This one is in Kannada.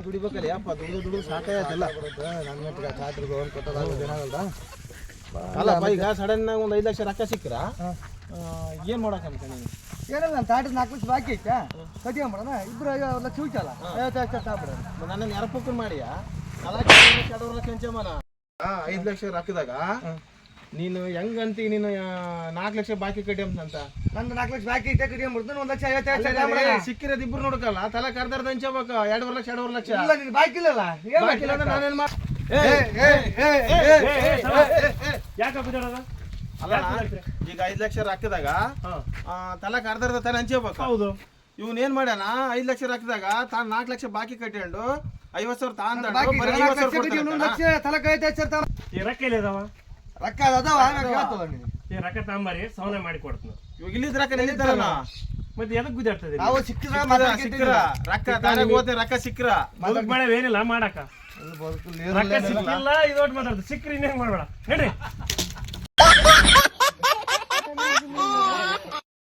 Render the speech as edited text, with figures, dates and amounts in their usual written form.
ದುಡಿಬೇಕಲ್ಲ ಯಪ್ಪ ದುಡಿದು ಸಾಕಾಯ್ತಲ್ಲ ಅಲ್ಲ ಈಗ ಸಡನ್ ಆಗಿ ಒಂದು 5 ಲಕ್ಷ ರೊಕ್ಕ ಸಿಕ್ಕ್ರ ಏನ್ ಮಾಡಕ್ ಅನ್ಕೊಂಡಿ ಏನಿಲ್ಲ ನಾನು ತಾಟದ 4 ಲಕ್ಷ ಬಾಕಿ ಐತಾ ಕಟ್ಕೊಂಬಿಡೋಣ ಇಬ್ರು 1 ಲಕ್ಷ ಉಳಿತಲ್ಲ 50 ಲಕ್ಷ ತಗೊಬಿಡೋಣ ನನ್ನ ನೆರಪಕ್ಕನ್ ಮಾಡಿಯಾ 2 ಲಕ್ಷ ಹೆಂಚಮ್ಮನ 5 ಲಕ್ಷ ರೊಕ್ಕದಾಗ ನೀನು ಹೆಂಗಂತಿ ನೀನು 4 ಲಕ್ಷ ಬಾಕಿ ಕಟ್ಟಿ ಅಂತ ನಂದು 4 ಲಕ್ಷ ಬಾಕಿ ಐತೆ ಕಟ್ಕೊಂಬಿಡ್ದು 1 ಲಕ್ಷ 50 ಲಕ್ಷ ಸಿಕ್ಕಿರೋದು ಇಬ್ರು ನೋಡಕಲ್ಲ ತಲೆ ಕರ್ದಾರ್ದ ಹಂಚಬೇಕು 2 ಲಕ್ಷ 2 ಲಕ್ಷ ಇಲ್ಲ ನೀನು ಬಾಕಿ ಇಲ್ಲಲ್ಲ ಬಾಕಿ ಇಲ್ಲ ಅಂದ್ರೆ ನಾನೇನ್ ಮಾಡಿ ಈಗ 5 ಲಕ್ಷ ರೊಕ್ಕದಾಗ ತಲೆ ಕರ್ದಾರ್ದ ತಾನೆ ಹಂಚಬೇಕು ಹೌದು ಇವನ್ ಏನ್ ಮಾಡ್ಯಾನ 5 ಲಕ್ಷ ರೊಕ್ಕದಾಗ ತಾನು 4 ಲಕ್ಷ ಬಾಕಿ ಕಟ್ಟಿಕೊಂಡು 50,000 ತಾಂದ ತಲೆ ಕೈ ರೊಕ್ಕ ಇಲ್ಲದವ ರೊಕ್ಕ ಅದಾವ ರೊಕ್ಕ ತಗೊಂಬರಿ ಸೌನೆ ಮಾಡಿ ಕೊಡ್ತೀನಿ ಇವಾಗ ಇಲ್ಲಿದ್ ರೊಕ್ಕ ನಿಲ್ಲಿದ್ದಾರಲ್ಲ ಮತ್ತೆ ಎದಕ್ ಗುದ್ದಾಡ್ತದೆ ನಾವು ಸಿಕ್ಕ್ರ ರೊಕ್ಕ ತಾನೇ ಹೋದೆ ರೊಕ್ಕ ಸಿಕ್ಕ್ರ ಬದುಕ್ ಬೇಡ ಏನಿಲ್ಲ ಮಾಡಕ ರೊಕ್ಕ ಸಿಕ್ಕಿಲ್ಲ ಇದೊಟ್ಟು ಮಾತಾಡ್ದು ಸಿಕ್ಕ್ರಿ ಇನ್ನೇನ್ ಮಾಡ್ಬೇಡ ಹೇಳ್ರಿ